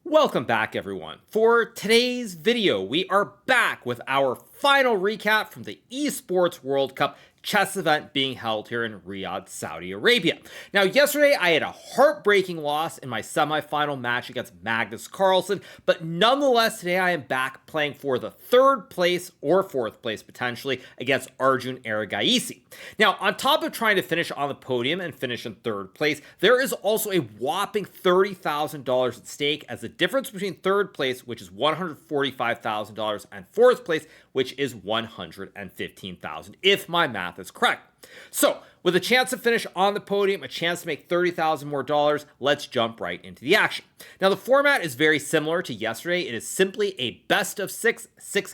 Welcome back, everyone. For today's video, we are back with our final recap from the Esports World Cup chess event being held here in Riyadh, Saudi Arabia. Now, yesterday I had a heartbreaking loss in my semifinal match against Magnus Carlsen, but nonetheless, today I am back playing for the third place or fourth place potentially against Arjun Erigaisi. Now, on top of trying to finish on the podium and finish in third place, there is also a whopping $30,000 at stake, as the difference between third place, which is $145,000, and fourth place, which is $115,000, if my math is correct. So, with a chance to finish on the podium, a chance to make $30,000 more dollars, let's jump right into the action. Now, the format is very similar to yesterday. It is simply a best of six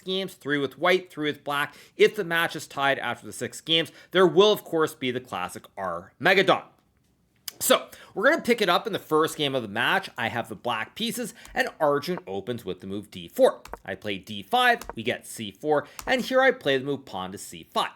games, 3 with white, 3 with black. If the match is tied after the 6 games, there will, of course, be the classic R Megadon. So, we're going to pick it up in the first game of the match. I have the black pieces, and Arjun opens with the move d4. I play d5, we get c4, and here I play the move pawn to c5.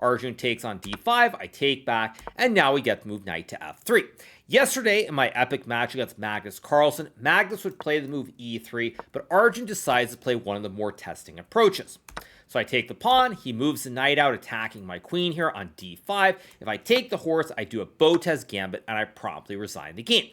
Arjun takes on d5, I take back, and now we get the move knight to f3. Yesterday, in my epic match against Magnus Carlsen, Magnus would play the move e3, but Arjun decides to play one of the more testing approaches. So I take the pawn, he moves the knight out, attacking my queen here on d5. If I take the horse, I do a Botez gambit, and I promptly resign the game.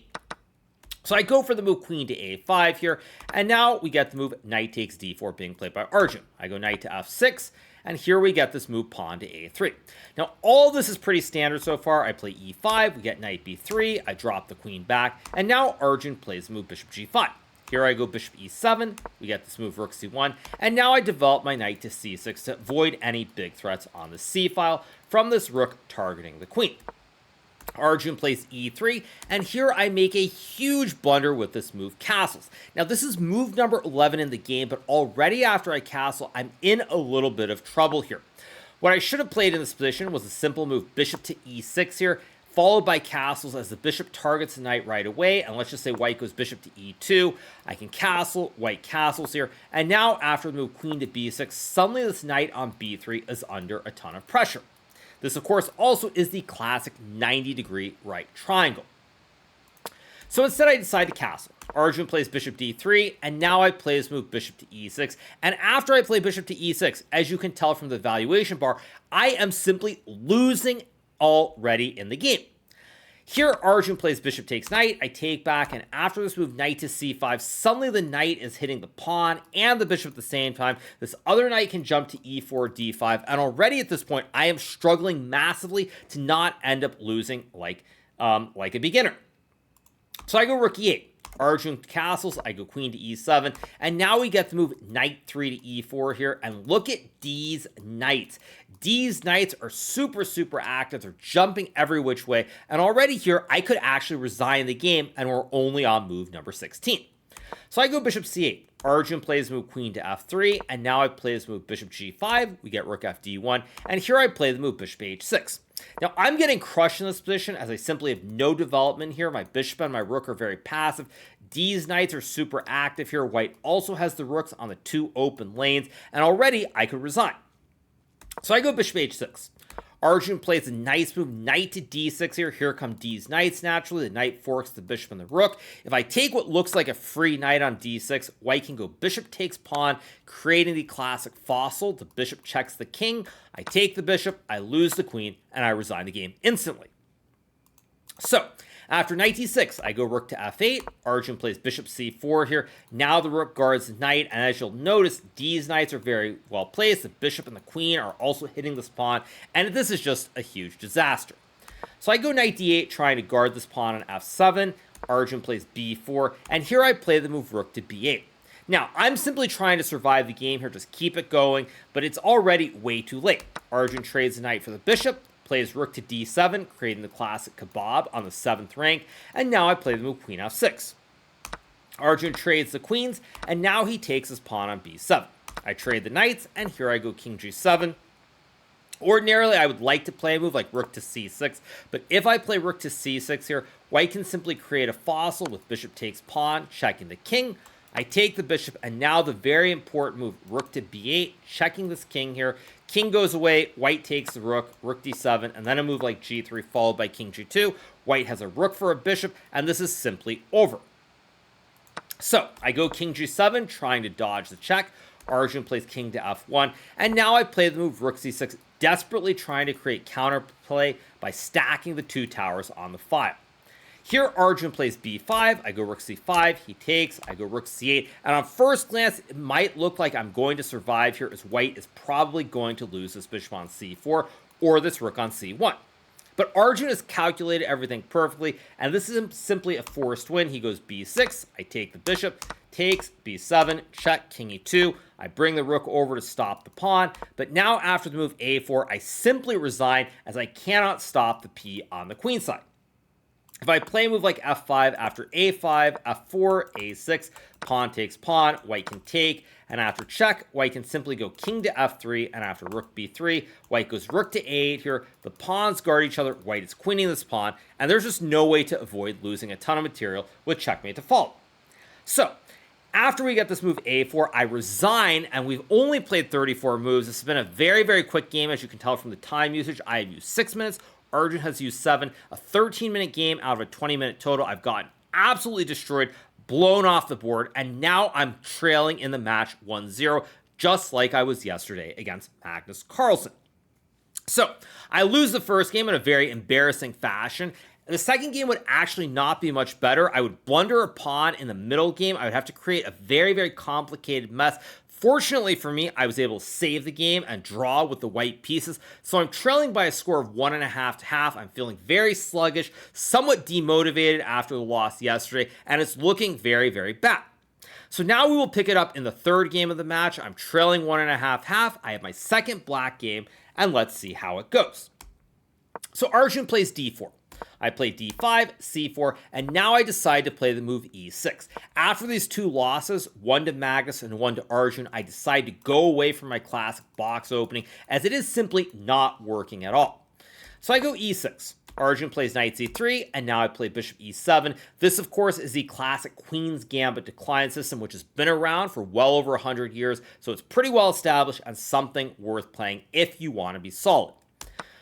So I go for the move queen to a5 here, and now we get the move knight takes d4 being played by Arjun. I go knight to f6, and here we get this move pawn to a3. Now, all this is pretty standard so far. I play e5, we get knight b3, I drop the queen back, and now Arjun plays the move bishop g5. Here I go bishop e7, we get this move rook c1, and now I develop my knight to c6 to avoid any big threats on the c file from this rook targeting the queen. Arjun plays e3, and here I make a huge blunder with this move castles. Now, this is move number 11 in the game, but already after I castle, I'm in a little bit of trouble here. What I should have played in this position was a simple move bishop to e6 here, followed by castles as the bishop targets the knight right away. And let's just say white goes bishop to e2. I can castle, white castles here. And now after the move queen to b6, suddenly this knight on b3 is under a ton of pressure. This, of course, also is the classic 90-degree right triangle. So instead I decide to castle. Arjun plays bishop d3, and now I play this move bishop to e6. And after I play bishop to e6, as you can tell from the valuation bar, I am simply losing already in the game. Here Arjun plays bishop takes knight, I take back, and after this move knight to c5, suddenly the knight is hitting the pawn and the bishop at the same time. This other knight can jump to e4, d5, and already at this point I am struggling massively to not end up losing like a beginner. So I go rook e8. Arjun castles, I go queen to e7, and now we get the move knight 3 to e4 here, and look at these knights. These knights are super active, they're jumping every which way, and already here I could actually resign the game, and we're only on move number 16. So I go bishop c8. Arjun plays the move queen to f3, and now I play this move bishop g5, we get rook fd1, and here I play the move bishop h6. Now, I'm getting crushed in this position as I simply have no development here. My bishop and my rook are very passive. These knights are super active here. White also has the rooks on the 2 open lanes, and already I could resign. So I go bishop h6. Arjun plays a nice move, knight to d6 here. Here come these knights naturally. The knight forks the bishop and the rook. If I take what looks like a free knight on d6, white can go bishop takes pawn, creating the classic fossil. The bishop checks the king. I take the bishop, I lose the queen, and I resign the game instantly. So, after knight d6, I go rook to f8. Arjun plays bishop c4 here. Now the rook guards the knight, and as you'll notice, these knights are very well placed. The bishop and the queen are also hitting this pawn, and this is just a huge disaster. So I go knight d8, trying to guard this pawn on f7. Arjun plays b4, and here I play the move rook to b8. Now, I'm simply trying to survive the game here, just keep it going, but it's already way too late. Arjun trades the knight for the bishop, plays rook to d7, creating the classic kebab on the 7th rank, and now I play the move queen f6. Arjun trades the queens, and now he takes his pawn on b7. I trade the knights, and here I go king g7. Ordinarily, I would like to play a move like rook to c6, but if I play rook to c6 here, white can simply create a fossil with bishop takes pawn, checking the king. I take the bishop, and now the very important move, rook to b8, checking this king here. King goes away, white takes the rook, rook d7, and then a move like g3 followed by king g2. White has a rook for a bishop, and this is simply over. So I go king g7, trying to dodge the check. Arjun plays king to f1, and now I play the move rook c6, desperately trying to create counterplay by stacking the two towers on the file. Here, Arjun plays b5, I go rook c5, he takes, I go rook c8, and on first glance, it might look like I'm going to survive here, as white is probably going to lose this bishop on c4, or this rook on c1. But Arjun has calculated everything perfectly, and this is simply a forced win. He goes b6, I take the bishop, takes, b7, check, king e2. I bring the rook over to stop the pawn, but now after the move a4, I simply resign as I cannot stop the p on the queen side. If I play a move like f5 after a5, f4, a6, pawn takes pawn, white can take, and after check, white can simply go king to f3, and after rook b3, white goes rook to a8 here. The pawns guard each other, white is queening this pawn, and there's just no way to avoid losing a ton of material with checkmate to follow. So, after we get this move a4, I resign, and we've only played 34 moves. This has been a very, very quick game, as you can tell from the time usage. I have used 6 minutes. Arjun has used 7, a 13-minute game out of a 20-minute total. I've gotten absolutely destroyed, blown off the board, and now I'm trailing in the match 1-0, just like I was yesterday against Magnus Carlsen. So, I lose the first game in a very embarrassing fashion. The second game would actually not be much better. I would blunder a pawn in the middle game. I would have to create a very, very complicated mess. Fortunately for me, I was able to save the game and draw with the white pieces, so I'm trailing by a score of 1.5 to half. I'm feeling very sluggish, somewhat demotivated after the loss yesterday, and it's looking very, very bad. So now we will pick it up in the third game of the match. I'm trailing 1.5 half. I have my second black game, and let's see how it goes. So Arjun plays d4. I play d5, c4, and now I decide to play the move e6. After these two losses, one to Magnus and one to Arjun, I decide to go away from my classic box opening, as it is simply not working at all. So I go e6. Arjun plays knight c3, and now I play bishop e7. This, of course, is the classic Queen's Gambit decline system, which has been around for well over 100 years, so it's pretty well established and something worth playing if you want to be solid.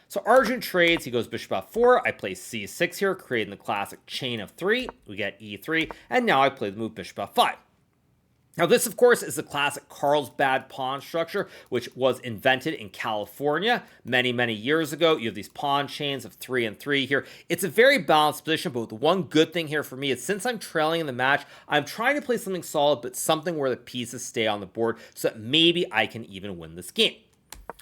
So Arjun trades, he goes bishop f4, I play c6 here, creating the classic chain of 3, we get e3, and now I play the move bishop f5. Now this, of course, is the classic Carlsbad pawn structure, which was invented in California many, many years ago. You have these pawn chains of 3 and 3 here. It's a very balanced position, but the one good thing here for me is since I'm trailing in the match, I'm trying to play something solid, but something where the pieces stay on the board so that maybe I can even win this game.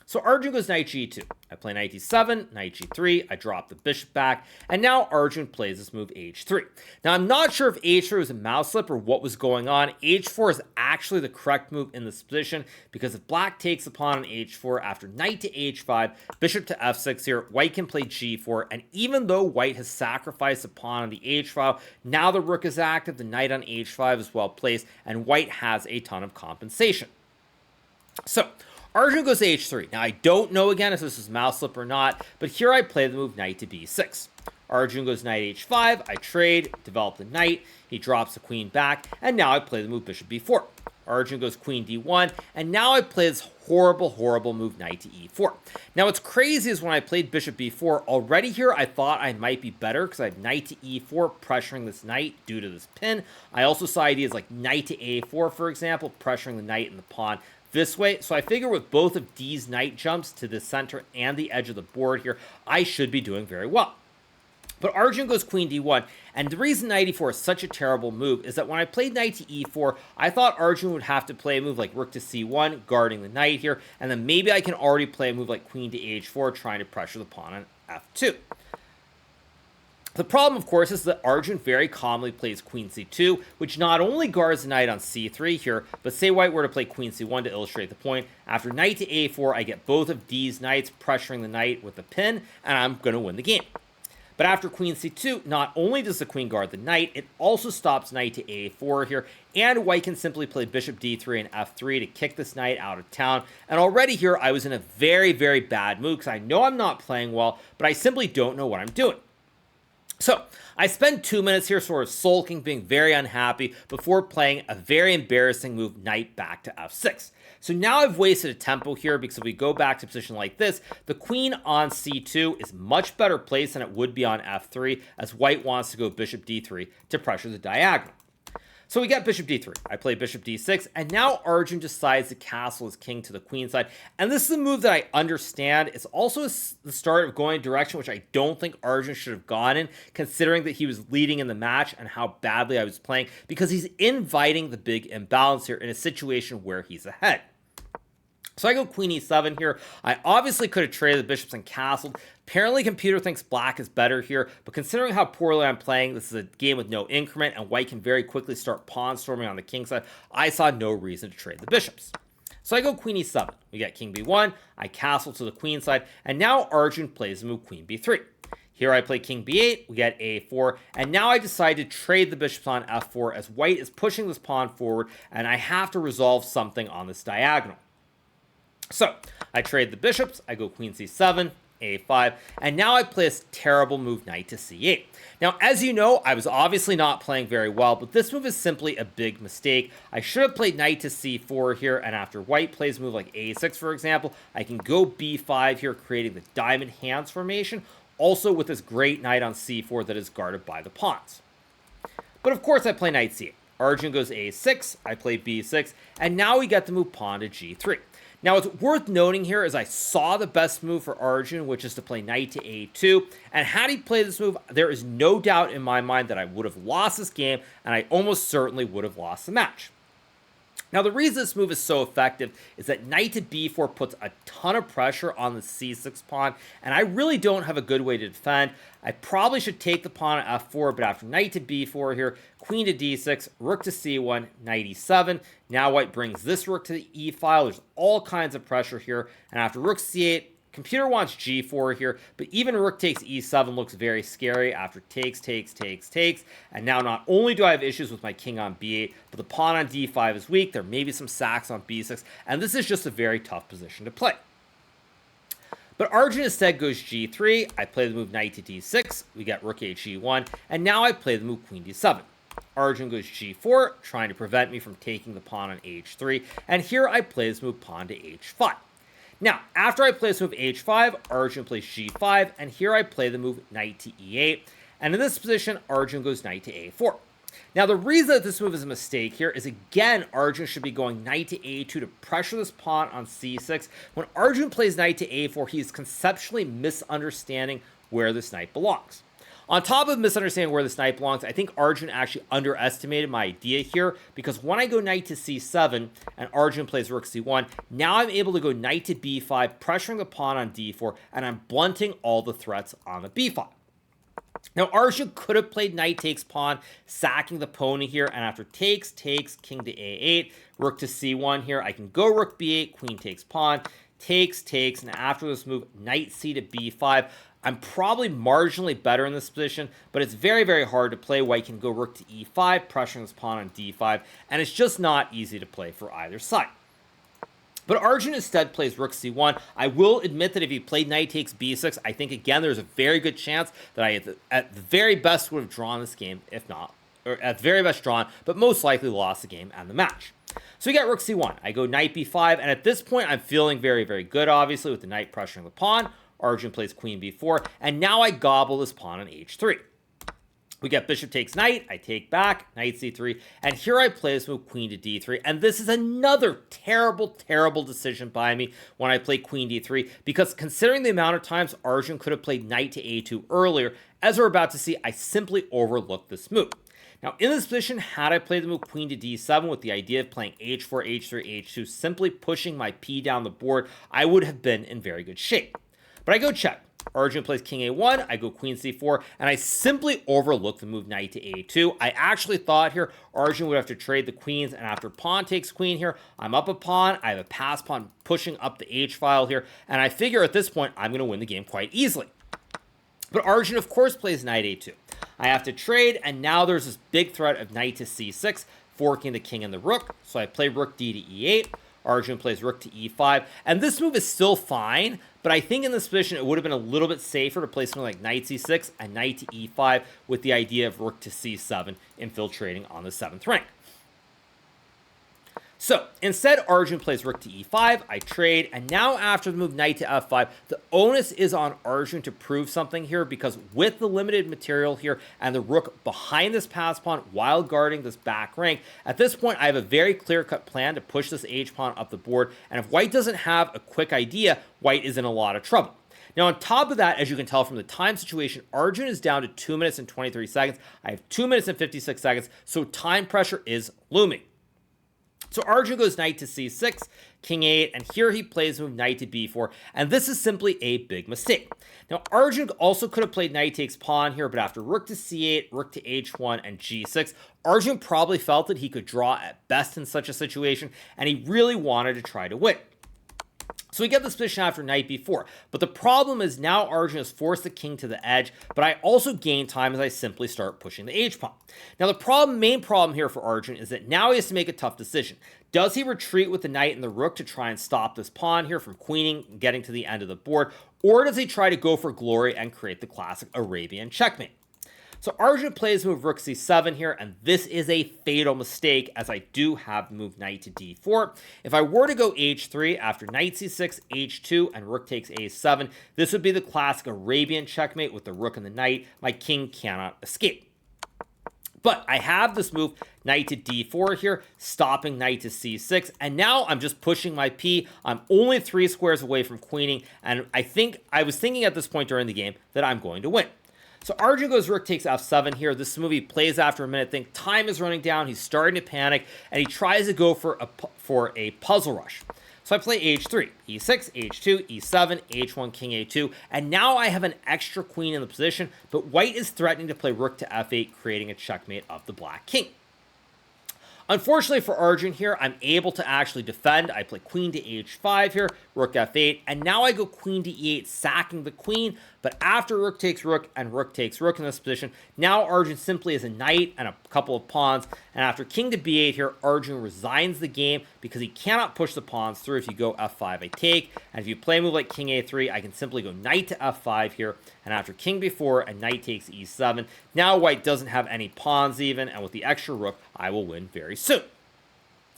So Arjun goes knight g2. I play knight d7, knight g3, I drop the bishop back, and now Arjun plays this move h3. Now I'm not sure if h3 was a mouse slip or what was going on. h4 is actually the correct move in this position, because if black takes the pawn on h4 after knight to h5, bishop to f6 here, white can play g4, and even though white has sacrificed a pawn on the h file, now the rook is active, the knight on h5 is well placed, and white has a ton of compensation. So Arjun goes h3. Now, I don't know again if this is mouse slip or not, but here I play the move knight to b6. Arjun goes knight h5, I trade, develop the knight, he drops the queen back, and now I play the move bishop b4. Arjun goes queen d1, and now I play this horrible, horrible move knight to e4. Now, what's crazy is when I played bishop b4, already here I thought I might be better because I have knight to e4 pressuring this knight due to this pin. I also saw ideas like knight to a4, for example, pressuring the knight and the pawn this way. So I figure with both of these knight jumps to the center and the edge of the board here, I should be doing very well. But Arjun goes queen d1, and the reason knight e4 is such a terrible move is that when I played knight to e4, I thought Arjun would have to play a move like rook to c1, guarding the knight here, and then maybe I can already play a move like queen to h4, trying to pressure the pawn on f2. The problem, of course, is that Arjun very calmly plays queen c2, which not only guards the knight on c3 here, but say white were to play queen c1 to illustrate the point, after knight to a4, I get both of these knights pressuring the knight with the pin, and I'm going to win the game. But after queen c2, not only does the queen guard the knight, it also stops knight to a4 here, and white can simply play bishop d3 and f3 to kick this knight out of town. And already here, I was in a very, very bad mood, because I know I'm not playing well, but I simply don't know what I'm doing. So I spend 2 minutes here sort of sulking, being very unhappy, before playing a very embarrassing move, knight back to f6. So now I've wasted a tempo here, because if we go back to a position like this, the queen on c2 is much better placed than it would be on f3, as white wants to go bishop d3 to pressure the diagonal. So we got bishop d3. I play bishop d6, and now Arjun decides to castle his king to the queen side. And this is a move that I understand. It's also the start of going a direction which I don't think Arjun should have gone in, considering that he was leading in the match and how badly I was playing, because he's inviting the big imbalance here in a situation where he's ahead. So I go queen e7 here. I obviously could have traded the bishops and castled. Apparently, computer thinks black is better here, but considering how poorly I'm playing, this is a game with no increment, and white can very quickly start pawn storming on the king side. I saw no reason to trade the bishops. So I go queen e7. We get king b1. I castle to the queen side, and now Arjun plays the move queen b3. Here I play king b8, we get a4, and now I decide to trade the bishops on f4 as white is pushing this pawn forward, and I have to resolve something on this diagonal. So I trade the bishops, I go queen c7, a5, and now I play this terrible move knight to c8. Now, as you know, I was obviously not playing very well, but this move is simply a big mistake. I should have played knight to c4 here, and after white plays a move like a6, for example, I can go b5 here, creating the diamond hands formation, also with this great knight on c4 that is guarded by the pawns. But of course I play knight c8. Arjun goes a6, I play b6, and now we get to move pawn to g3. Now, what's worth noting here is I saw the best move for Arjun, which is to play knight to a2. And had he played this move, there is no doubt in my mind that I would have lost this game, and I almost certainly would have lost the match. Now, the reason this move is so effective is that knight to b4 puts a ton of pressure on the c6 pawn, and I really don't have a good way to defend. I probably should take the pawn at f4, but after knight to b4 here, queen to d6, rook to c1, knight e7. Now white brings this rook to the e file. There's all kinds of pressure here, and after rook c8, computer wants g4 here, but even rook takes e7 looks very scary after takes, and now not only do I have issues with my king on b8, but the pawn on d5 is weak. There may be some sacks on b6, and this is just a very tough position to play. But Arjun instead goes g3, I play the move knight to d6, we get rook h1, and now I play the move queen d7. Arjun goes g4, trying to prevent me from taking the pawn on h3, and here I play this move pawn to h5. Now, after I play this move h5, Arjun plays g5, and here I play the move knight to e8, and in this position, Arjun goes knight to a4. Now, the reason that this move is a mistake here is, again, Arjun should be going knight to a2 to pressure this pawn on c6. When Arjun plays knight to a4, he is conceptually misunderstanding where this knight belongs. On top of misunderstanding where this knight belongs, I think Arjun actually underestimated my idea here, because when I go knight to c7 and Arjun plays rook c1, now I'm able to go knight to b5, pressuring the pawn on d4, and I'm blunting all the threats on the b file. Now, Arjun could have played knight takes pawn, sacking the pony here, and after takes, king to a8, rook to c1 here, I can go rook b8, queen takes pawn, takes, and after this move, knight c to b5. I'm probably marginally better in this position, but it's very, very hard to play. White can go rook to e5, pressuring this pawn on d5, and it's just not easy to play for either side. But Arjun instead plays rook c1. I will admit that if he played knight takes b6, I think, again, there's a very good chance that I, at the very best, would have drawn this game, if not, or at the very best drawn, but most likely lost the game and the match. So we got rook c1. I go knight b5, and at this point, I'm feeling very, very good, obviously, with the knight pressuring the pawn. Arjun plays queen b4, and now I gobble this pawn on h3. We get bishop takes knight, I take back, knight c3, and here I play this move queen to d3, and this is another terrible decision by me when I play queen d3, because considering the amount of times Arjun could have played knight to a2 earlier, as we're about to see, I simply overlooked this move. Now, in this position, had I played the move queen to d7 with the idea of playing h4, h3, h2, simply pushing my p down the board, I would have been in very good shape. But I go check. Arjun plays king a1, I go queen c4, and I simply overlook the move knight to a2. I actually thought here Arjun would have to trade the queens, and after pawn takes queen here, I'm up a pawn, I have a pass pawn pushing up the h file here, and I figure at this point I'm going to win the game quite easily. But Arjun, of course, plays knight a2. I have to trade, and now there's this big threat of knight to c6, forking the king and the rook, so I play rook d to e8. Arjun plays rook to e5, and this move is still fine, but I think in this position it would have been a little bit safer to play something like knight c6 and knight to e5 with the idea of rook to c7 infiltrating on the 7th rank. So instead, Arjun plays rook to e5, I trade, and now after the move knight to f5, the onus is on Arjun to prove something here, because with the limited material here and the rook behind this pass pawn while guarding this back rank, at this point I have a very clear-cut plan to push this h-pawn up the board, and if white doesn't have a quick idea, white is in a lot of trouble. Now, on top of that, as you can tell from the time situation, Arjun is down to 2 minutes and 23 seconds. I have 2 minutes and 56 seconds, so time pressure is looming. So Arjun goes knight to c6, king 8, and here he plays move knight to b4, and this is simply a big mistake. Now, Arjun also could have played knight takes pawn here, but after rook to c8, rook to h1, and g6, Arjun probably felt that he could draw at best in such a situation, and he really wanted to try to win. So we get this position after knight b4, but the problem is now Arjun has forced the king to the edge, but I also gain time as I simply start pushing the h-pawn. Now the main problem here for Arjun is that now he has to make a tough decision. Does he retreat with the knight and the rook to try and stop this pawn here from queening and getting to the end of the board, or does he try to go for glory and create the classic Arabian checkmate? So Arjun plays move rook c7 here, and this is a fatal mistake as I do have the move knight to d4. If I were to go h3 after knight c6, h2, and rook takes a7, this would be the classic Arabian checkmate with the rook and the knight. My king cannot escape. But I have this move knight to d4 here, stopping knight to c6, and now I'm just pushing my p. I'm only 3 squares away from queening, and I was thinking at this point during the game that I'm going to win. So Arjun goes rook takes f7 here. This move he plays after a minute. Think time is running down. He's starting to panic, and he tries to go for a puzzle rush. So I play h3, e6, h2, e7, h1, king a2, and now I have an extra queen in the position, but white is threatening to play rook to f8, creating a checkmate of the black king. Unfortunately for Arjun here, I'm able to actually defend. I play queen to h5 here, rook f8, and now I go queen to e8, sacking the queen, but after rook takes rook and rook takes rook in this position, now Arjun simply has a knight and a couple of pawns, and after king to b8 here, Arjun resigns the game because he cannot push the pawns through. If you go f5, I take, and if you play a move like king a3, I can simply go knight to f5 here, and after king b4 and knight takes e7, now white doesn't have any pawns even, and with the extra rook, I will win very soon.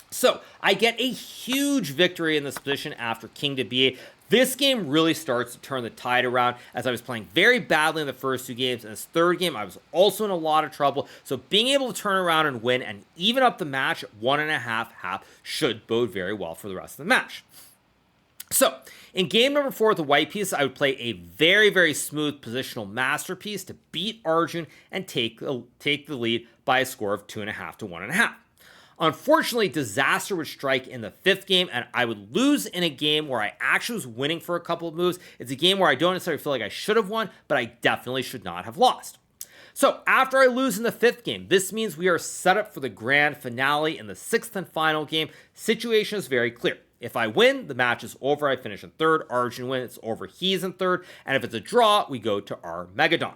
So I get a huge victory in this position after king to b8. This game really starts to turn the tide around, as I was playing very badly in the first 2 games. In this 3rd game, I was also in a lot of trouble. So being able to turn around and win and even up the match at 1.5 half should bode very well for the rest of the match. So in game number 4 with the white piece, I would play a very, very smooth positional masterpiece to beat Arjun and take the lead by a score of 2.5 to 1.5. Unfortunately, disaster would strike in the 5th game, and I would lose in a game where I actually was winning for a couple of moves. It's a game where I don't necessarily feel like I should have won, but I definitely should not have lost. So after I lose in the 5th game, this means we are set up for the grand finale in the 6th and final game. Situation is very clear. If I win, the match is over. I finish in 3rd. Arjun wins, it's over. He's in 3rd. And if it's a draw, we go to our Megadon.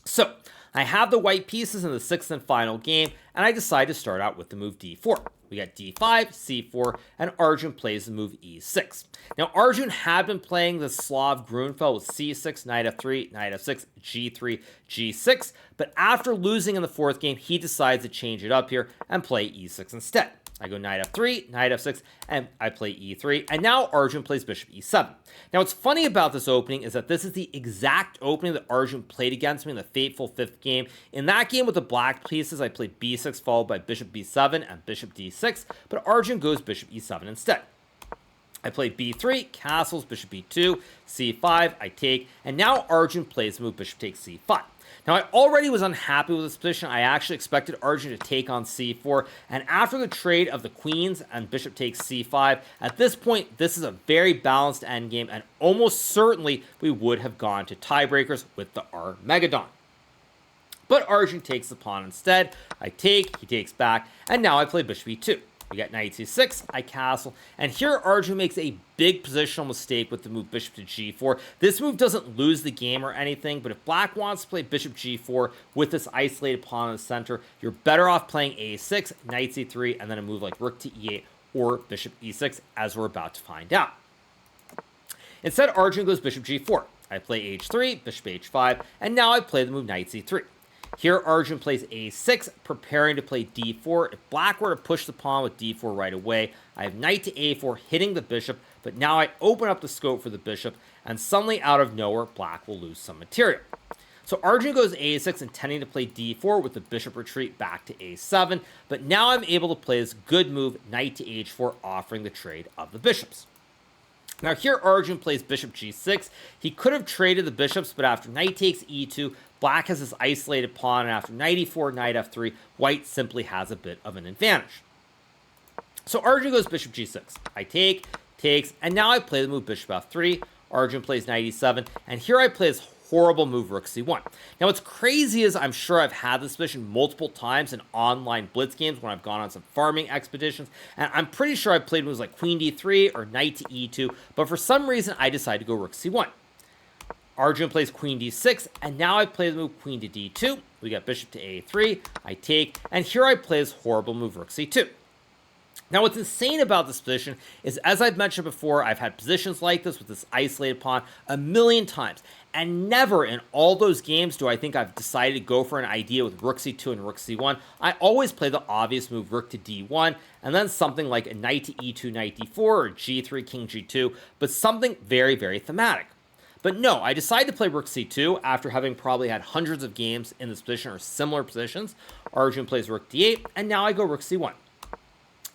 So I have the white pieces in the 6th and final game, and I decide to start out with the move d4. We got d5, c4, and Arjun plays the move e6. Now, Arjun had been playing the Slav Grunfeld with c6, knight f3, knight f6, g3, g6, but after losing in the 4th game, he decides to change it up here and play e6 instead. I go knight f3, knight f6, and I play e3, and now Arjun plays bishop e7. Now, what's funny about this opening is that this is the exact opening that Arjun played against me in the fateful 5th game. In that game with the black pieces, I played b6 followed by bishop b7 and bishop d6, but Arjun goes bishop e7 instead. I play b3, castles, bishop b2, c5, I take, and now Arjun plays the move bishop takes c5. Now, I already was unhappy with this position. I actually expected Arjun to take on c4, and after the trade of the queens and bishop takes c5, at this point, this is a very balanced endgame, and almost certainly we would have gone to tiebreakers with the Armageddon. But Arjun takes the pawn instead. I take, he takes back, and now I play bishop e2. We got knight c6, I castle, and here Arjun makes a big positional mistake with the move bishop to g4. This move doesn't lose the game or anything, but if black wants to play bishop g4 with this isolated pawn in the center, you're better off playing a6, knight c3, and then a move like rook to e8 or bishop e6, as we're about to find out. Instead, Arjun goes bishop g4. I play h3, bishop h5, and now I play the move knight c3. Here, Arjun plays a6, preparing to play d4. If black were to push the pawn with d4 right away, I have knight to a4, hitting the bishop, but now I open up the scope for the bishop, and suddenly out of nowhere, black will lose some material. So Arjun goes a6, intending to play d4 with the bishop retreat back to a7, but now I'm able to play this good move, knight to h4, offering the trade of the bishops. Now here Arjun plays bishop g6. He could have traded the bishops, but after knight takes e2, black has this isolated pawn, and after knight e4, knight f3, white simply has a bit of an advantage. So Arjun goes bishop g6. I take, takes, and now I play the move bishop f3. Arjun plays knight e7, and here I play this horrible move rook c1. Now what's crazy is I'm sure I've had this position multiple times in online blitz games when I've gone on some farming expeditions, and I'm pretty sure I've played moves like queen d3 or knight to e2, but for some reason I decided to go rook c1. Arjun plays queen d6, and now I play the move queen to d2. We got bishop to a3, I take, and here I play this horrible move rook c2. Now, what's insane about this position is, as I've mentioned before, I've had positions like this with this isolated pawn a million times, and never in all those games do I think I've decided to go for an idea with rook c2 and rook c1. I always play the obvious move rook to d1, and then something like a knight to e2, knight d4, or g3, king g2, but something very, very thematic. But no, I decided to play rook c2 after having probably had hundreds of games in this position or similar positions. Arjun plays rook d8, and now I go rook c1.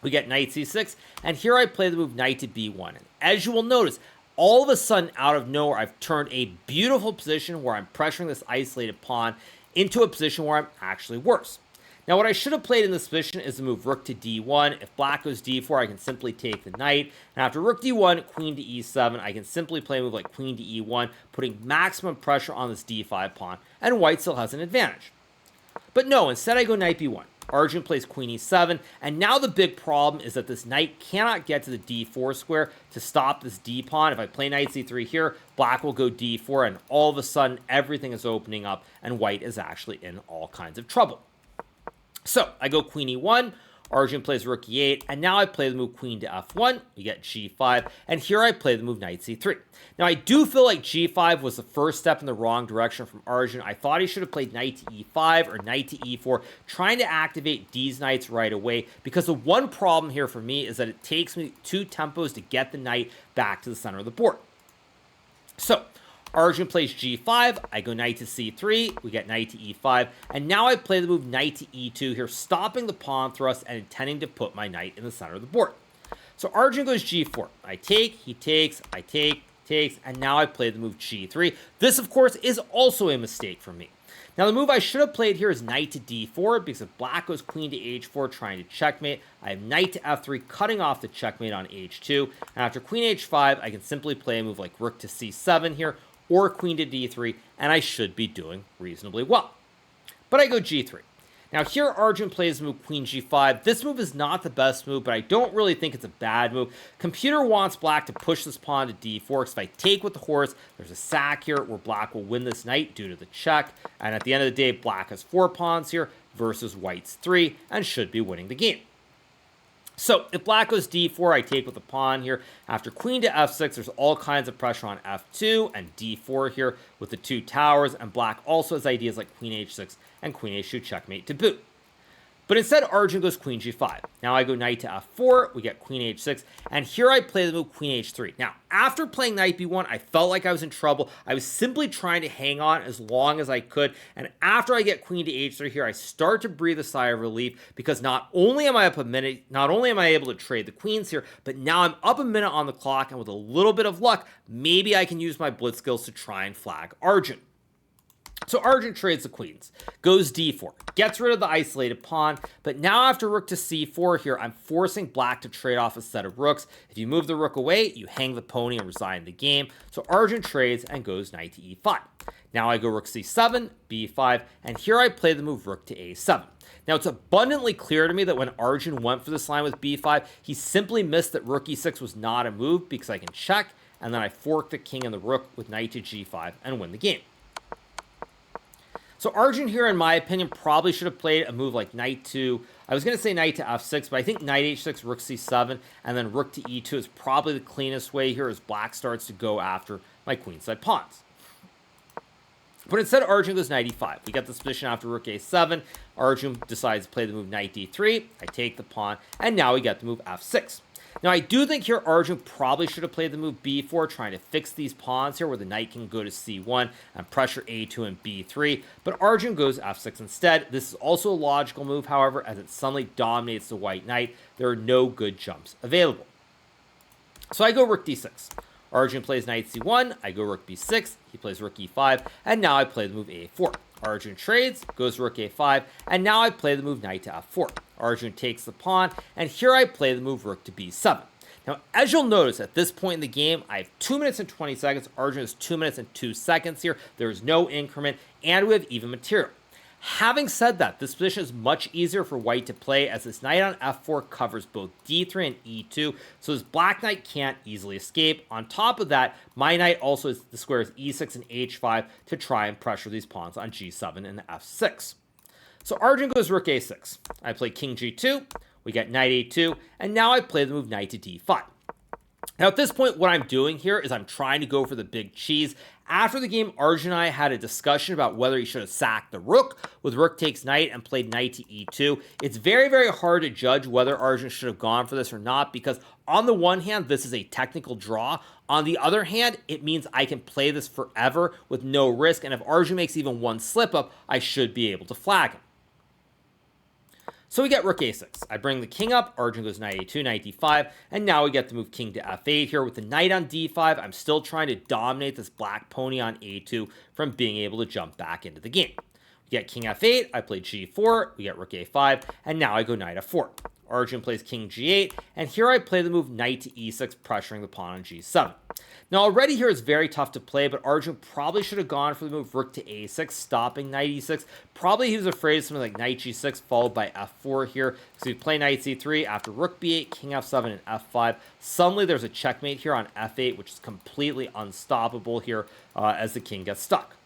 We get knight c6, and here I play the move knight to b1. And as you will notice, all of a sudden, out of nowhere, I've turned a beautiful position where I'm pressuring this isolated pawn into a position where I'm actually worse. Now, what I should have played in this position is the move rook to d1. If black goes d4, I can simply take the knight. And after rook d1, queen to e7, I can simply play a move like queen to e1, putting maximum pressure on this d5 pawn, and white still has an advantage. But no, instead I go knight b1. Arjun plays queen e7, and now the big problem is that this knight cannot get to the d4 square to stop this d pawn. If I play knight c3 here, black will go d4, and all of a sudden everything is opening up, and white is actually in all kinds of trouble. So I go queen e1, Arjun plays rook e8, and now I play the move queen to f1. We get g5, and here I play the move knight c3. Now, I do feel like g5 was the first step in the wrong direction from Arjun. I thought he should have played knight to e5 or knight to e4, trying to activate these knights right away, because the one problem here for me is that it takes me 2 tempos to get the knight back to the center of the board. So Arjun plays g5, I go knight to c3, we get knight to e5, and now I play the move knight to e2 here, stopping the pawn thrust and intending to put my knight in the center of the board. So Arjun goes g4, I take, he takes, I take, takes, and now I play the move g3. This, of course, is also a mistake for me. Now, the move I should have played here is knight to d4, because if black goes queen to h4, trying to checkmate, I have knight to f3, cutting off the checkmate on h2, and after queen h5, I can simply play a move like rook to c7 here, or queen to d3, and I should be doing reasonably well. But I go g3. Now here Arjun plays the move queen g5. This move is not the best move, but I don't really think it's a bad move. Computer wants black to push this pawn to d4, because if I take with the horse, there's a sack here where black will win this knight due to the check, and at the end of the day, black has 4 pawns here versus white's 3, and should be winning the game. So if black goes d4, I take with the pawn here. After queen to f6, there's all kinds of pressure on f2 and d4 here with the 2 towers, and black also has ideas like queen h6 and queen h2 checkmate to boot. But instead, Arjun goes queen g5. Now I go knight to f4, we get queen h6, and here I play the move queen h3. Now, after playing knight b1, I felt like I was in trouble. I was simply trying to hang on as long as I could, and after I get queen to h3 here, I start to breathe a sigh of relief, because not only am I up a minute, not only am I able to trade the queens here, but now I'm up a minute on the clock, and with a little bit of luck, maybe I can use my blitz skills to try and flag Arjun. So Arjun trades the queens, goes d4, gets rid of the isolated pawn, but now after rook to c4 here, I'm forcing black to trade off a set of rooks. If you move the rook away, you hang the pony and resign the game. So Arjun trades and goes knight to e5. Now I go rook c7, b5, and here I play the move rook to a7. Now, it's abundantly clear to me that when Arjun went for this line with b5, he simply missed that rook e6 was not a move, because I can check, and then I fork the king and the rook with knight to g5 and win the game. So Arjun here, in my opinion, probably should have played a move like knight to, I was going to say knight to f6, but I think knight h6, rook c7, and then rook to e2 is probably the cleanest way here as black starts to go after my queenside pawns. But instead, Arjun goes knight e5. We get this position after rook a7. Arjun decides to play the move knight d3. I take the pawn, and now we get the move f6. Now, I do think here Arjun probably should have played the move b4, trying to fix these pawns here where the knight can go to c1 and pressure a2 and b3, but Arjun goes f6 instead. This is also a logical move, however, as it suddenly dominates the white knight. There are no good jumps available. So I go rook d6. Arjun plays knight c1, I go rook b6, he plays rook e5, and now I play the move a4. Arjun trades, goes rook a5, and now I play the move knight to f4. Arjun takes the pawn, and here I play the move rook to b7. Now, as you'll notice, at this point in the game, I have 2 minutes and 20 seconds. Arjun has 2 minutes and 2 seconds here. There is no increment, and we have even material. Having said that, this position is much easier for white to play as this knight on f4 covers both d3 and e2, so this black knight can't easily escape. On top of that, my knight also is the squares e6 and h5 to try and pressure these pawns on g7 and f6. So Arjun goes rook a6. I play king g2, we get knight a2, and now I play the move knight to d5. Now, at this point, what I'm doing here is I'm trying to go for the big cheese. After the game, Arjun and I had a discussion about whether he should have sacked the rook with rook takes knight and played knight to e2. It's very, very hard to judge whether Arjun should have gone for this or not because on the one hand, this is a technical draw. On the other hand, it means I can play this forever with no risk, and if Arjun makes even one slip up, I should be able to flag him. So we get rook a6. I bring the king up, Arjun goes knight a2, knight d5, and now we get to move king to f8 here. With the knight on d5, I'm still trying to dominate this black pony on a2 from being able to jump back into the game. We get king f8, I play g4, we get rook a5, and now I go knight f4. Arjun plays king g8, and here I play the move knight to e6, pressuring the pawn on g7. Now already here it's very tough to play, but Arjun probably should have gone for the move rook to a6, stopping knight e6. Probably he was afraid of something like knight g6 followed by f4 here. So we play knight c3 after rook b8, king f7, and f5. Suddenly there's a checkmate here on f8, which is completely unstoppable here as the king gets stuck.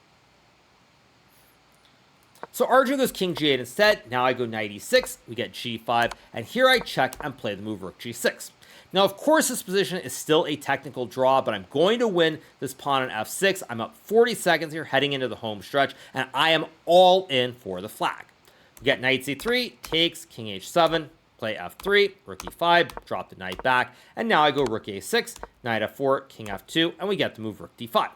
So Arjun goes king g8 instead. Now I go knight e6, we get g5, and here I check and play the move rook g6. Now, of course, this position is still a technical draw, but I'm going to win this pawn on f6. I'm up 40 seconds here heading into the home stretch, and I am all in for the flag. We get knight c3, takes, king h7, play f3, rook e5, drop the knight back, and now I go rook a6, knight f4, king f2, and we get to move rook d5.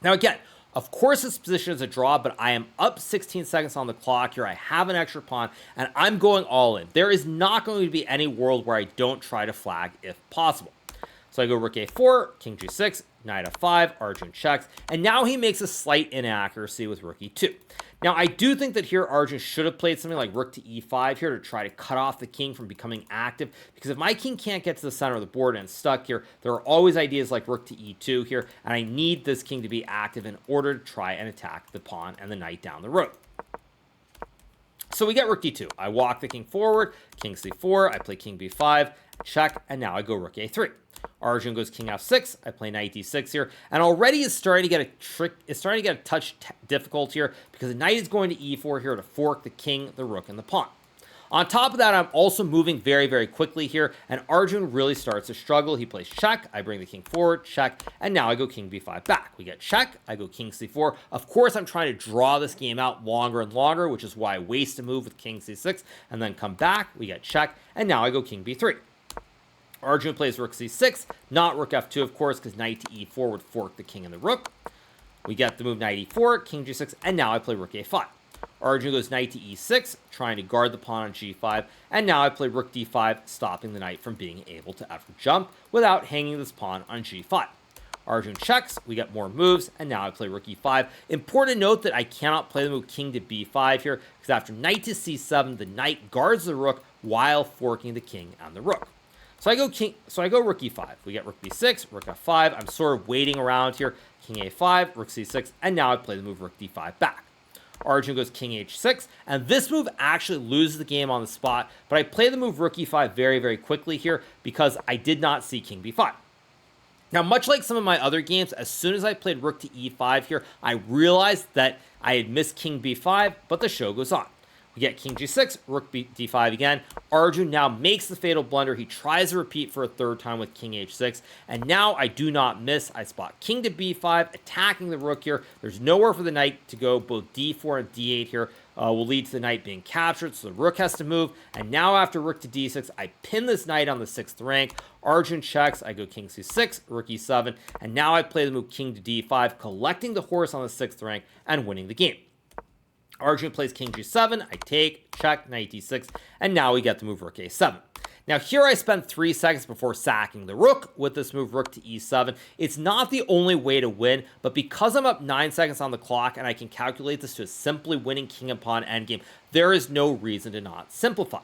Now again, of course this position is a draw, but I am up 16 seconds on the clock here. I have an extra pawn, and I'm going all in. There is not going to be any world where I don't try to flag if possible. So I go rook a4, king g6, knight f5, Arjun checks, and now he makes a slight inaccuracy with rook e2. Now, I do think that here Arjun should have played something like rook to e5 here to try to cut off the king from becoming active, because if my king can't get to the center of the board and stuck here, there are always ideas like rook to e2 here, and I need this king to be active in order to try and attack the pawn and the knight down the road. So we get rook d2. I walk the king forward, king c4, I play king b5, check, and now I go rook a3. Arjun goes king f6, I play knight d6 here, and already it's starting to get a touch difficult here because the knight is going to e4 here to fork the king, the rook, and the pawn. On top of that, I'm also moving very, very quickly here, and Arjun really starts to struggle. He plays check, I bring the king forward, check, and now I go king b5 back. We get check, I go king c4. Of course, I'm trying to draw this game out longer and longer, which is why I waste a move with king c6, and then come back, we get check, and now I go king b3. Arjun plays rook c6, not rook f2, of course, because knight to e4 would fork the king and the rook. We get the move knight e4, king g6, and now I play rook a5. Arjun goes knight to e6, trying to guard the pawn on g5, and now I play rook d5, stopping the knight from being able to ever jump without hanging this pawn on g5. Arjun checks, we get more moves, and now I play rook e5. Important to note that I cannot play the move king to b5 here, because after knight to c7, the knight guards the rook while forking the king and the rook. So I go rook e5. We get rook b6, rook f5. I'm sort of waiting around here. King a5, rook c6, and now I play the move rook d5 back. Arjun goes king h6, and this move actually loses the game on the spot, but I play the move rook e5 very, very quickly here because I did not see king b5. Now, much like some of my other games, as soon as I played rook to e5 here, I realized that I had missed king b5, but the show goes on. We get king g6, rook d5 again. Arjun now makes the fatal blunder. He tries to repeat for a third time with king h6. And now I do not miss. I spot king to b5, attacking the rook here. There's nowhere for the knight to go. Both d4 and d8 here will lead to the knight being captured. So the rook has to move. And now after rook to d6, I pin this knight on the 6th rank. Arjun checks. I go king c6, rook e7. And now I play the move king to d5, collecting the horse on the 6th rank and winning the game. Arjun plays king g7, I take, check, knight d6, and now we get the move rook a7. Now here I spent 3 seconds before sacking the rook with this move rook to e7. It's not the only way to win, but because I'm up 9 seconds on the clock and I can calculate this to a simply winning king and pawn endgame, there is no reason to not simplify.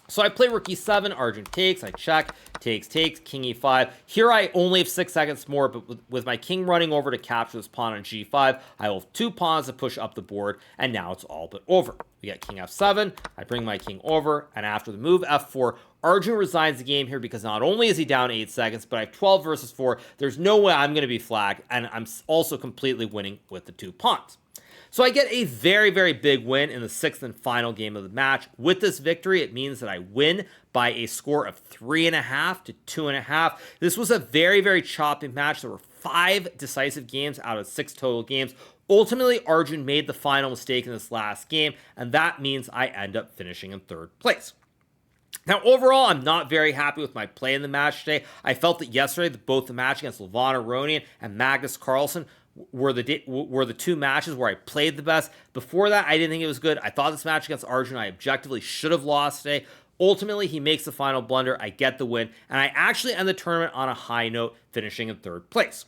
So I play rook e7, Arjun takes, I check, takes, king e5. Here I only have 6 seconds more, but with my king running over to capture this pawn on g5, I will have 2 pawns to push up the board, and now it's all but over. We get king f7, I bring my king over, and after the move f4, Arjun resigns the game here because not only is he down 8 seconds, but I have 12 versus 4. There's no way I'm going to be flagged, and I'm also completely winning with the 2 pawns. So I get a very, very big win in the 6th and final game of the match. With this victory, it means that I win by a score of 3.5 to 2.5. This was a very, very choppy match. There were 5 decisive games out of 6 total games. Ultimately, Arjun made the final mistake in this last game, and that means I end up finishing in 3rd place. Now, overall, I'm not very happy with my play in the match today. I felt that yesterday, both the match against Levon Aronian and Magnus Carlsen were the 2 matches where I played the best. Before that, I didn't think it was good. I thought this match against Arjun, I objectively should have lost today. Ultimately, he makes the final blunder. I get the win, and I actually end the tournament on a high note, finishing in 3rd place.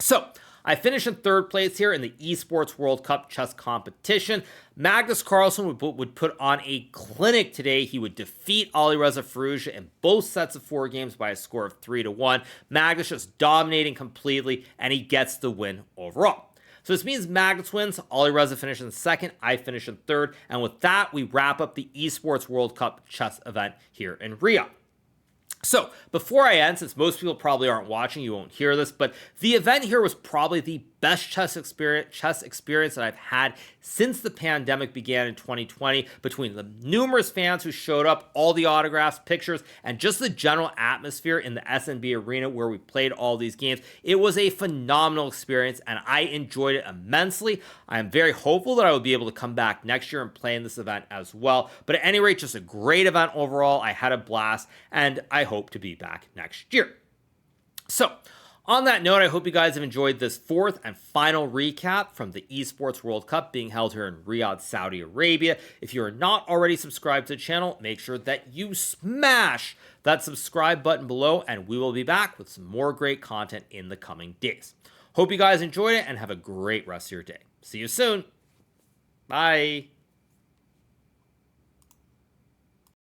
So I finished in 3rd place here in the Esports World Cup chess competition. Magnus Carlsen would put on a clinic today. He would defeat Alireza Firouzja in both sets of 4 games by a score of 3-1. Magnus just dominating completely, and he gets the win overall. So this means Magnus wins, Alireza finishes in 2nd, I finish in 3rd, and with that, we wrap up the Esports World Cup chess event here in Riyadh. So, before I end, since most people probably aren't watching, you won't hear this, but the event here was probably the best chess experience that I've had since the pandemic began in 2020, between the numerous fans who showed up, all the autographs, pictures, and just the general atmosphere in the SNB arena where we played all these games. It was a phenomenal experience, and I enjoyed it immensely. I am very hopeful that I will be able to come back next year and play in this event as well. But at any rate, just a great event overall. I had a blast, and I hope to be back next year. So, on that note, I hope you guys have enjoyed this 4th and final recap from the Esports World Cup being held here in Riyadh, Saudi Arabia. If you are not already subscribed to the channel, make sure that you smash that subscribe button below, and we will be back with some more great content in the coming days. Hope you guys enjoyed it and have a great rest of your day. See you soon. Bye.